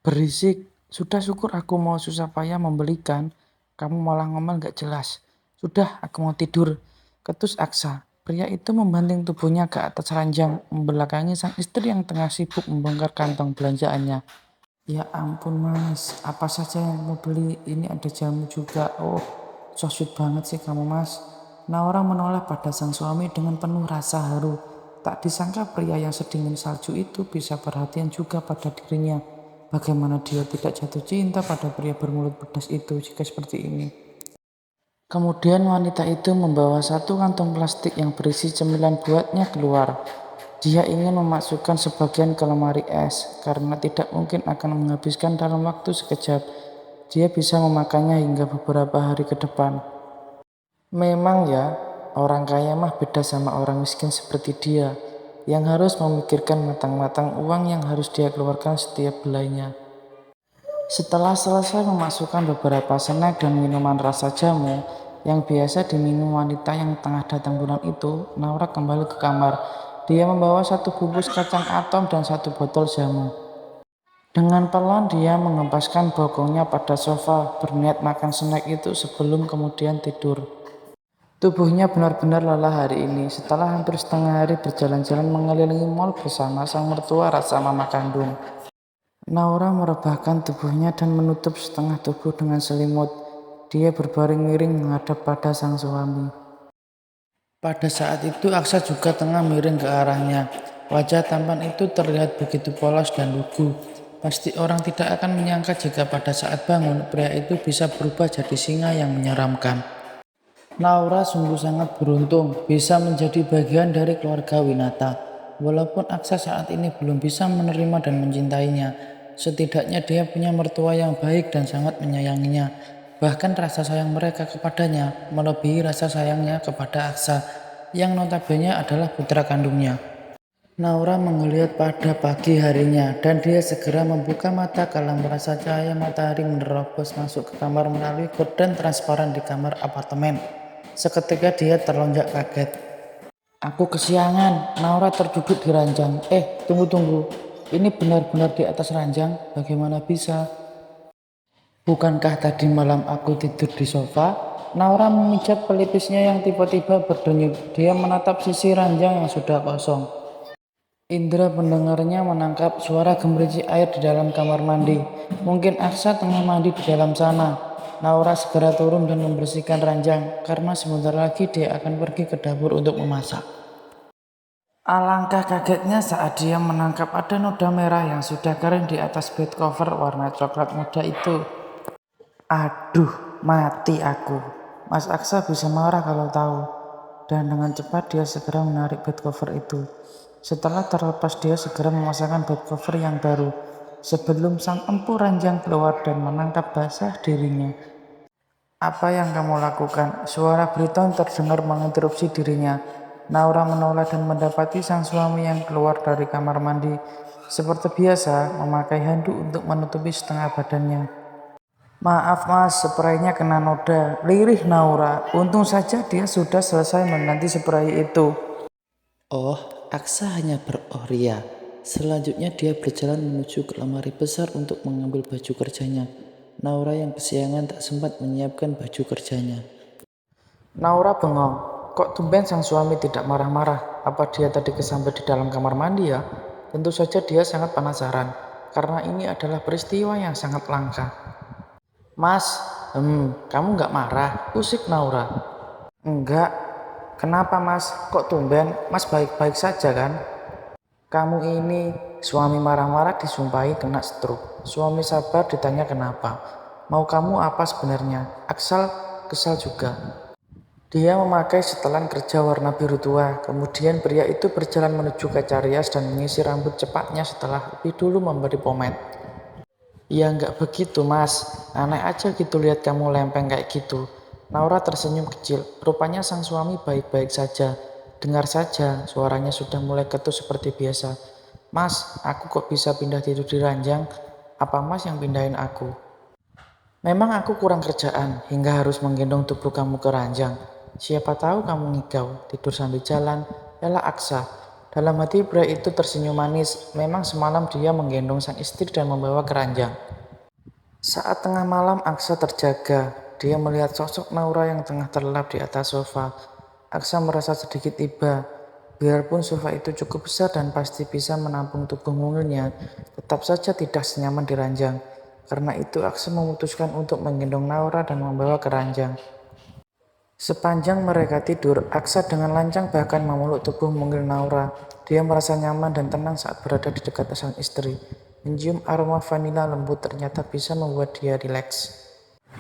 Berisik, sudah syukur aku mau susah payah membelikan, kamu malah ngomel gak jelas. Sudah, aku mau tidur. Ketus Aksa. Pria itu membanting tubuhnya ke atas ranjang, membelakangi sang istri yang tengah sibuk membongkar kantong belanjaannya. Ya ampun mas, apa saja yang mau beli? Ini ada jamu juga. Oh, so sweet banget sih kamu mas. Naura menoleh pada sang suami dengan penuh rasa haru. Tak disangka pria yang sedingin salju itu bisa perhatian juga pada dirinya. Bagaimana dia tidak jatuh cinta pada pria bermulut pedas itu jika seperti ini. Kemudian wanita itu membawa satu kantong plastik yang berisi cemilan buatnya keluar. Dia ingin memasukkan sebagian ke lemari es, karena tidak mungkin akan menghabiskan dalam waktu sekejap. Dia bisa memakannya hingga beberapa hari ke depan. Memang ya, orang kaya mah beda sama orang miskin seperti dia, yang harus memikirkan matang-matang uang yang harus dia keluarkan setiap belainya. Setelah selesai memasukkan beberapa snack dan minuman rasa jamu yang biasa diminum wanita yang tengah datang bulan itu, Naura kembali ke kamar. Dia membawa satu bungkus kacang atom dan satu botol jamu. Dengan pelan dia mengempaskan bokongnya pada sofa, berniat makan snack itu sebelum kemudian tidur. Tubuhnya benar-benar lelah hari ini. Setelah hampir setengah hari berjalan-jalan mengelilingi mal bersama sang mertua rasa mama kandung. Naura merebahkan tubuhnya dan menutup setengah tubuh dengan selimut. Dia berbaring miring menghadap pada sang suami. Pada saat itu Aksa juga tengah miring ke arahnya. Wajah tampan itu terlihat begitu polos dan lugu. Pasti orang tidak akan menyangka jika pada saat bangun pria itu bisa berubah jadi singa yang menyeramkan. Naura sungguh sangat beruntung bisa menjadi bagian dari keluarga Winata. Walaupun Aksa saat ini belum bisa menerima dan mencintainya, setidaknya dia punya mertua yang baik dan sangat menyayanginya. Bahkan rasa sayang mereka kepadanya melebihi rasa sayangnya kepada Aksa, yang notabene adalah putra kandungnya. Naura menggeliat pada pagi harinya dan dia segera membuka mata kala merasa cahaya matahari menerobos masuk ke kamar melalui gorden transparan di kamar apartemen. Seketika dia terlonjak kaget. Aku kesiangan, Naura terduduk di ranjang. Tunggu. Ini benar-benar di atas ranjang, bagaimana bisa? Bukankah tadi malam aku tidur di sofa? Naura memijat pelipisnya yang tiba-tiba berdenyut. Dia menatap sisi ranjang yang sudah kosong. Indra pendengarnya menangkap suara gemericik air di dalam kamar mandi. Mungkin Aksa tengah mandi di dalam sana. Naura segera turun dan membersihkan ranjang, karena sebentar lagi dia akan pergi ke dapur untuk memasak. Alangkah kagetnya saat dia menangkap ada noda merah yang sudah kering di atas bed cover warna coklat muda itu. Aduh, mati aku. Mas Aksa bisa marah kalau tahu. Dan dengan cepat dia segera menarik bed cover itu. Setelah terlepas dia segera memasangkan bed cover yang baru. Sebelum sang empu ranjang keluar dan menangkap basah dirinya. Apa yang kamu lakukan? Suara Briton terdengar menginterupsi dirinya. Naura menoleh dan mendapati sang suami yang keluar dari kamar mandi. Seperti biasa, memakai handuk untuk menutupi setengah badannya. Maaf mas, spraynya kena noda. Lirih Naura. Untung saja dia sudah selesai mengganti spray itu. Oh, Aksa hanya beroria. Selanjutnya dia berjalan menuju ke lemari besar untuk mengambil baju kerjanya. Naura yang kesiangan tak sempat menyiapkan baju kerjanya. Naura bengong. Kok tumben sang suami tidak marah-marah? Apa dia tadi kesambar di dalam kamar mandi ya? Tentu saja dia sangat penasaran, karena ini adalah peristiwa yang sangat langka. Mas, kamu nggak marah? Usik Naura. Enggak. Kenapa mas? Kok tumben? Mas baik-baik saja kan? Kamu ini, suami marah-marah disumpahi kena stroke. Suami sabar ditanya kenapa. Mau kamu apa sebenarnya? Aksal kesal juga. Dia memakai setelan kerja warna biru tua. Kemudian pria itu berjalan menuju kaca rias dan menyisir rambut cepatnya setelah lebih dulu memberi pomade. Ya nggak begitu mas, aneh aja gitu lihat kamu lempeng kayak gitu. Naura tersenyum kecil, rupanya sang suami baik-baik saja. Dengar saja, suaranya sudah mulai ketus seperti biasa. Mas, aku kok bisa pindah tidur di ranjang? Apa mas yang pindahin aku? Memang aku kurang kerjaan hingga harus menggendong tubuh kamu ke ranjang. Siapa tahu kamu ngigau, tidur sambil jalan, yalah Aksa. Dalam hati pria itu tersenyum manis. Memang semalam dia menggendong sang istri dan membawa keranjang. Saat tengah malam Aksa terjaga. Dia melihat sosok Naura yang tengah terlelap di atas sofa. Aksa merasa sedikit iba. Biarpun sofa itu cukup besar dan pasti bisa menampung tubuh mungilnya, tetap saja tidak senyaman di ranjang. Karena itu Aksa memutuskan untuk menggendong Naura dan membawa ke ranjang. Sepanjang mereka tidur, Aksa dengan lancang bahkan memeluk tubuh mungil Naura. Dia merasa nyaman dan tenang saat berada di dekat sang istri. Mencium aroma vanila lembut ternyata bisa membuat dia rileks.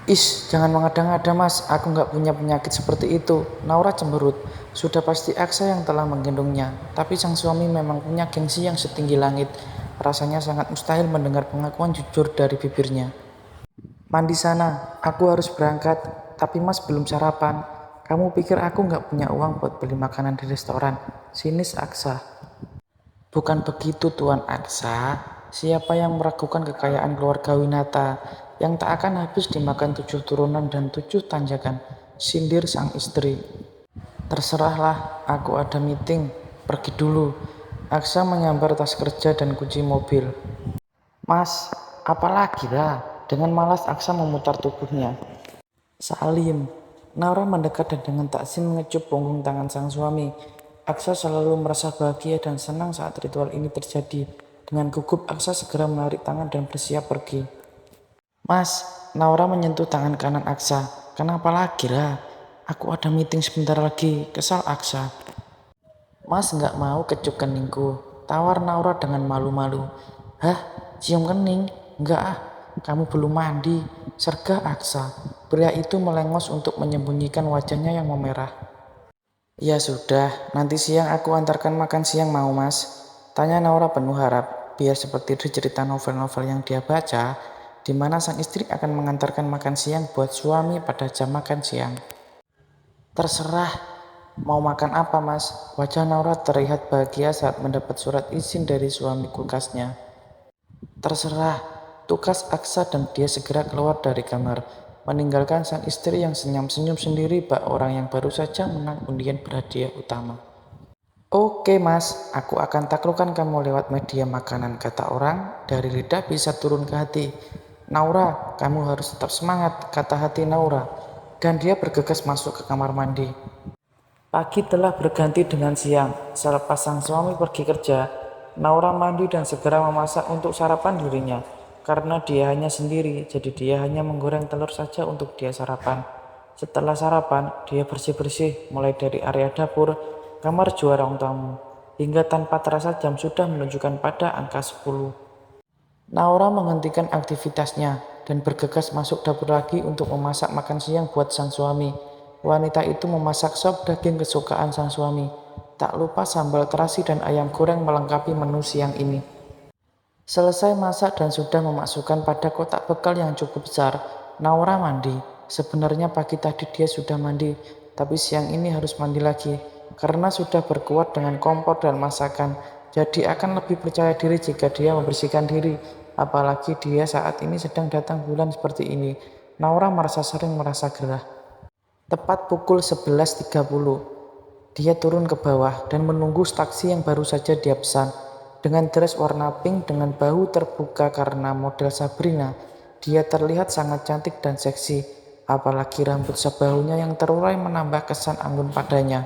Is, jangan mengada-ngada mas, aku nggak punya penyakit seperti itu. Naura cemberut. Sudah pasti Aksa yang telah menggendongnya. Tapi sang suami memang punya gengsi yang setinggi langit. Rasanya sangat mustahil mendengar pengakuan jujur dari bibirnya. Mandi sana, aku harus berangkat. Tapi mas belum sarapan. Kamu pikir aku nggak punya uang buat beli makanan di restoran? Sinis Aksa. Bukan begitu Tuan Aksa. Siapa yang meragukan kekayaan keluarga Winata yang tak akan habis dimakan 7 turunan dan 7 tanjakan, sindir sang istri. Terserahlah, aku ada meeting, pergi dulu. Aksa menyambar tas kerja dan kunci mobil. Mas, apalagi lah? Dengan malas Aksa memutar tubuhnya. Salim. Naura mendekat dan dengan takzim mengecup punggung tangan sang suami. Aksa selalu merasa bahagia dan senang saat ritual ini terjadi. Dengan gugup Aksa segera menarik tangan dan bersiap pergi. Mas, Naura menyentuh tangan kanan Aksa. Kenapa lagi lah? Aku ada meeting sebentar lagi, kesal Aksa. Mas nggak mau kecup keningku, tawar Naura dengan malu-malu. Hah, cium kening? Enggak ah, kamu belum mandi, sergah Aksa. Pria itu melengos untuk menyembunyikan wajahnya yang memerah. Ya sudah, nanti siang aku antarkan makan siang mau mas? Tanya Naura penuh harap, biar seperti di cerita novel-novel yang dia baca, di mana sang istri akan mengantarkan makan siang buat suami pada jam makan siang. Terserah, mau makan apa mas? Wajah Naura terlihat bahagia saat mendapat surat izin dari suami kulkasnya. Terserah, tukas Aksa dan dia segera keluar dari kamar, meninggalkan sang istri yang senyum-senyum sendiri bak orang yang baru saja menang undian berhadiah utama. Oke mas, aku akan taklukkan kamu lewat media makanan, kata orang, dari lidah bisa turun ke hati. Naura, kamu harus tetap semangat, kata hati Naura. Dan dia bergegas masuk ke kamar mandi. Pagi telah berganti dengan siang. Selepas sang suami pergi kerja, Naura mandi dan segera memasak untuk sarapan dirinya. Karena dia hanya sendiri, jadi dia hanya menggoreng telur saja untuk dia sarapan. Setelah sarapan, dia bersih-bersih mulai dari area dapur, kamar juara ruang tamu, hingga tanpa terasa jam sudah menunjukkan pada angka 10. Naura menghentikan aktivitasnya dan bergegas masuk dapur lagi untuk memasak makan siang buat sang suami. Wanita itu memasak sop daging kesukaan sang suami. Tak lupa sambal terasi dan ayam goreng melengkapi menu siang ini. Selesai masak dan sudah memasukkan pada kotak bekal yang cukup besar, Naura mandi. Sebenarnya pagi tadi dia sudah mandi, tapi siang ini harus mandi lagi karena sudah berkuat dengan kompor dan masakan. Jadi akan lebih percaya diri jika dia membersihkan diri. Apalagi dia saat ini sedang datang bulan seperti ini. Naura sering merasa gerah. Tepat pukul 11.30, dia turun ke bawah dan menunggu taksi yang baru saja dia pesan. Dengan dress warna pink dengan bahu terbuka karena model Sabrina, dia terlihat sangat cantik dan seksi. Apalagi rambut sebahunya yang terurai menambah kesan anggun padanya.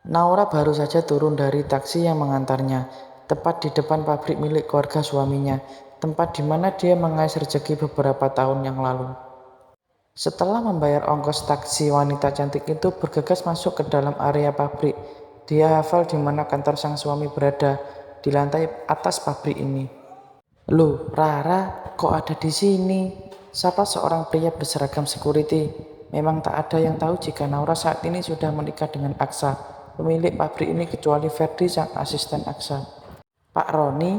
Naura baru saja turun dari taksi yang mengantarnya, tepat di depan pabrik milik keluarga suaminya, tempat di mana dia mengais rezeki beberapa tahun yang lalu. Setelah membayar ongkos taksi, wanita cantik itu bergegas masuk ke dalam area pabrik. Dia hafal di mana kantor sang suami berada, di lantai atas pabrik ini. Loh, Rara, kok ada di sini? Sapa seorang pria berseragam security. Memang tak ada yang tahu jika Naura saat ini sudah menikah dengan Aksa, pemilik pabrik ini kecuali Ferdi sang asisten Aksa. Pak Roni?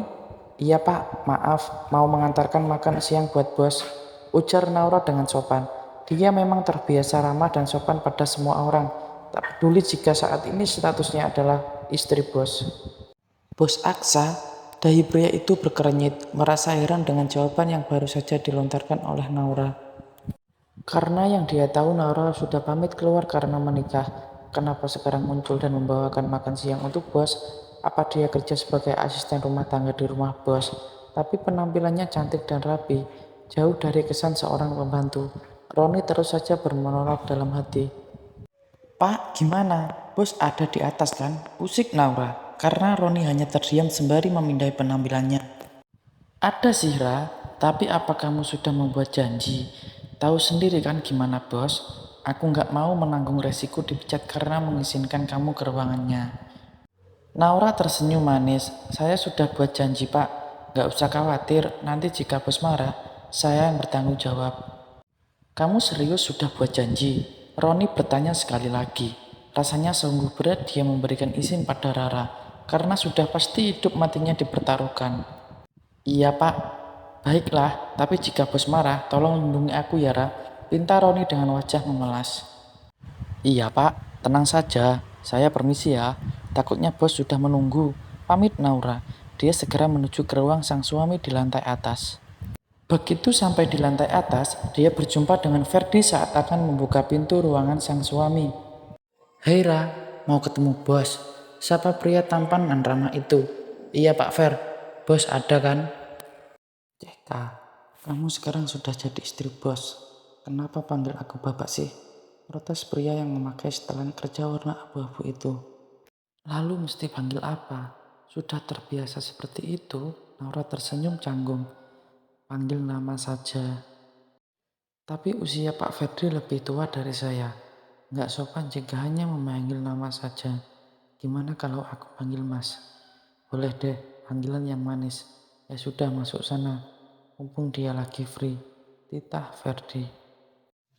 Iya pak, maaf, mau mengantarkan makan siang buat bos, ujar Naura dengan sopan. Dia memang terbiasa ramah dan sopan pada semua orang, tak peduli jika saat ini statusnya adalah istri bos. Bos Aksa, dahi pria itu berkerenyit, merasa heran dengan jawaban yang baru saja dilontarkan oleh Naura. Karena yang dia tahu Naura sudah pamit keluar karena menikah. Kenapa sekarang muncul dan membawakan makan siang untuk bos? Apa dia kerja sebagai asisten rumah tangga di rumah bos, tapi penampilannya cantik dan rapi, jauh dari kesan seorang pembantu. Roni terus saja bermonolog dalam hati. Pak, gimana? Bos ada di atas kan? Usik Naura, karena Roni hanya terdiam sembari memindai penampilannya. Ada sih Ra, tapi apa kamu sudah membuat janji? Tahu sendiri kan gimana bos? Aku nggak mau menanggung resiko dipecat karena mengizinkan kamu ke ruangannya. Naura tersenyum manis. Saya sudah buat janji pak. Nggak usah khawatir, nanti jika bos marah, saya yang bertanggung jawab. Kamu serius sudah buat janji? Roni bertanya sekali lagi. Rasanya sungguh berat dia memberikan izin pada Rara, karena sudah pasti hidup matinya dipertaruhkan. Iya pak, baiklah, tapi jika bos marah, tolong lindungi aku ya Ra. Pinta Roni dengan wajah memelas. Iya pak, tenang saja, saya permisi ya. Takutnya bos sudah menunggu. Pamit Naura, dia segera menuju ke ruang sang suami di lantai atas. Begitu sampai di lantai atas, dia berjumpa dengan Ferdi saat akan membuka pintu ruangan sang suami. Hei Ra, mau ketemu bos. Siapa pria tampan dan ramah itu? Iya Pak Fer, bos ada kan? Ceka, kamu sekarang sudah jadi istri bos. Kenapa panggil aku bapak sih? Protes pria yang memakai setelan kerja warna abu-abu itu. Lalu mesti panggil apa? Sudah terbiasa seperti itu, Naura tersenyum canggung. Panggil nama saja. Tapi usia Pak Fedri lebih tua dari saya. Nggak sopan jika hanya memanggil nama saja. Gimana kalau aku panggil Mas? Boleh deh, panggilan yang manis. Ya sudah masuk sana. Mumpung dia lagi free. Titah Ferdi.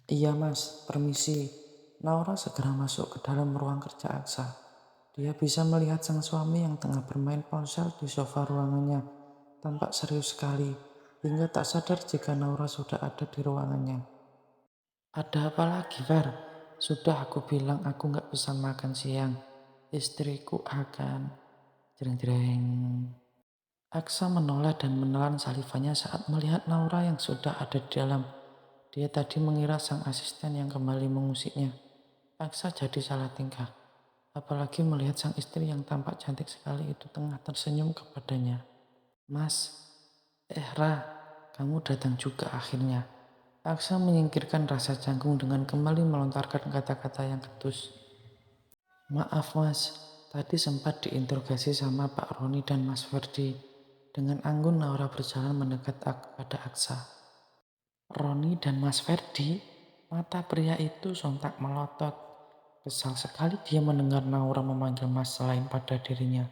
Iya mas, permisi. Naura segera masuk ke dalam ruang kerja Aksa. Dia bisa melihat sang suami yang tengah bermain ponsel di sofa ruangannya. Tampak serius sekali, hingga tak sadar jika Naura sudah ada di ruangannya. Ada apa lagi, Fer? Sudah aku bilang aku nggak pesan makan siang. Istriku akan... Jreng-jreng. Aksa menoleh dan menelan salivanya saat melihat Naura yang sudah ada di dalam. Dia tadi mengira sang asisten yang kembali mengusiknya. Aksa jadi salah tingkah. Apalagi melihat sang istri yang tampak cantik sekali itu tengah tersenyum kepadanya. Mas, Ra, kamu datang juga akhirnya. Aksa menyingkirkan rasa canggung dengan kembali melontarkan kata-kata yang ketus. Maaf mas, tadi sempat diinterogasi sama Pak Roni dan Mas Ferdi. Dengan anggun Naura berjalan mendekat pada Aksa. Roni dan Mas Ferdi, mata pria itu sontak melotot. Kesal sekali dia mendengar Naura memanggil mas selain pada dirinya.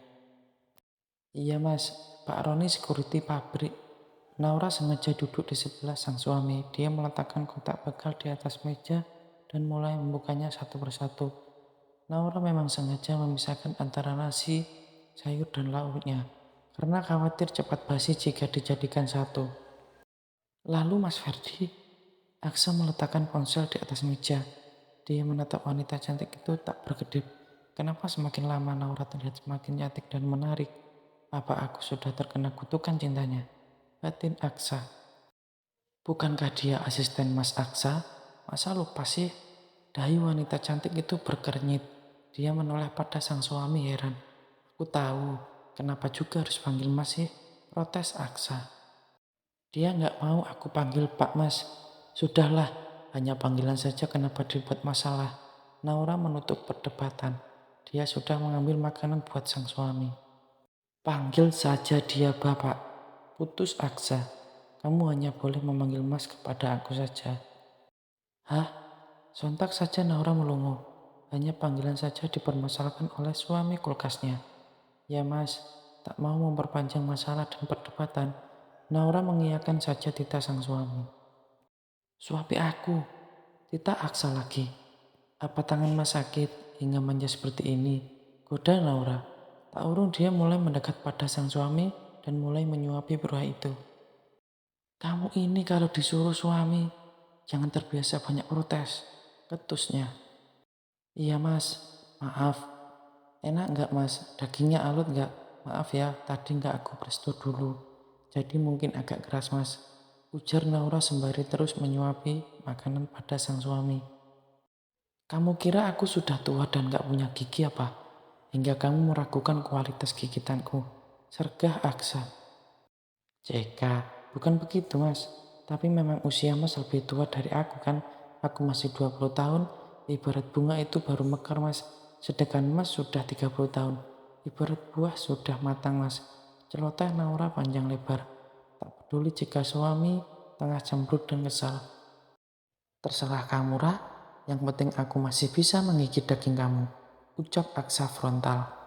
Iya mas, Pak Roni security pabrik. Naura sengaja duduk di sebelah sang suami. Dia meletakkan kotak bekal di atas meja dan mulai membukanya satu persatu. Naura memang sengaja memisahkan antara nasi, sayur dan lauknya. Karena khawatir cepat basi jika dijadikan satu. Lalu Mas Ferdi, Aksa meletakkan ponsel di atas meja. Dia menatap wanita cantik itu tak berkedip. Kenapa semakin lama Naura terlihat semakin cantik dan menarik? Apa aku sudah terkena kutukan cintanya? Batin Aksa. Bukankah dia asisten Mas Aksa? Masa lupa sih? Dahi wanita cantik itu berkernyit. Dia menoleh pada sang suami heran. Aku tahu, kenapa juga harus panggil Mas sih? Protes Aksa. Dia nggak mau aku panggil Pak Mas. Sudahlah, hanya panggilan saja kenapa dibuat masalah. Naura menutup perdebatan. Dia sudah mengambil makanan buat sang suami. Panggil saja dia Bapak. Putus Aksa. Kamu hanya boleh memanggil Mas kepada aku saja. Hah? Sontak saja Naura melongo. Hanya panggilan saja dipermasalahkan oleh suami kulkasnya. Ya Mas, tak mau memperpanjang masalah dan perdebatan. Naura mengiyakan saja titah sang suami. Suapi aku, titah Aksa lagi. Apa tangan Mas sakit hingga manja seperti ini? Goda Naura. Tak urung dia mulai mendekat pada sang suami dan mulai menyuapi pria itu. Kamu ini kalau disuruh suami, jangan terbiasa banyak protes. Ketusnya. Iya mas, maaf. Enak nggak mas? Dagingnya alut nggak? Maaf ya, tadi nggak aku presto dulu. Jadi mungkin agak keras mas. Ujar Naura sembari terus menyuapi makanan pada sang suami. Kamu kira aku sudah tua dan nggak punya gigi apa? hingga kamu meragukan kualitas gigitanku. Sergah Aksa. Jeka, bukan begitu mas. Tapi memang usia mas lebih tua dari aku kan. Aku masih 20 tahun, ibarat bunga itu baru mekar mas. Sedangkan mas sudah 30 tahun. Ibarat buah sudah matang mas. Celoteh Naura panjang lebar. Tak peduli jika suami tengah cemberut dan kesal. Terserah kamu Ra, yang penting aku masih bisa menggigit daging kamu. Ucap Aksa frontal.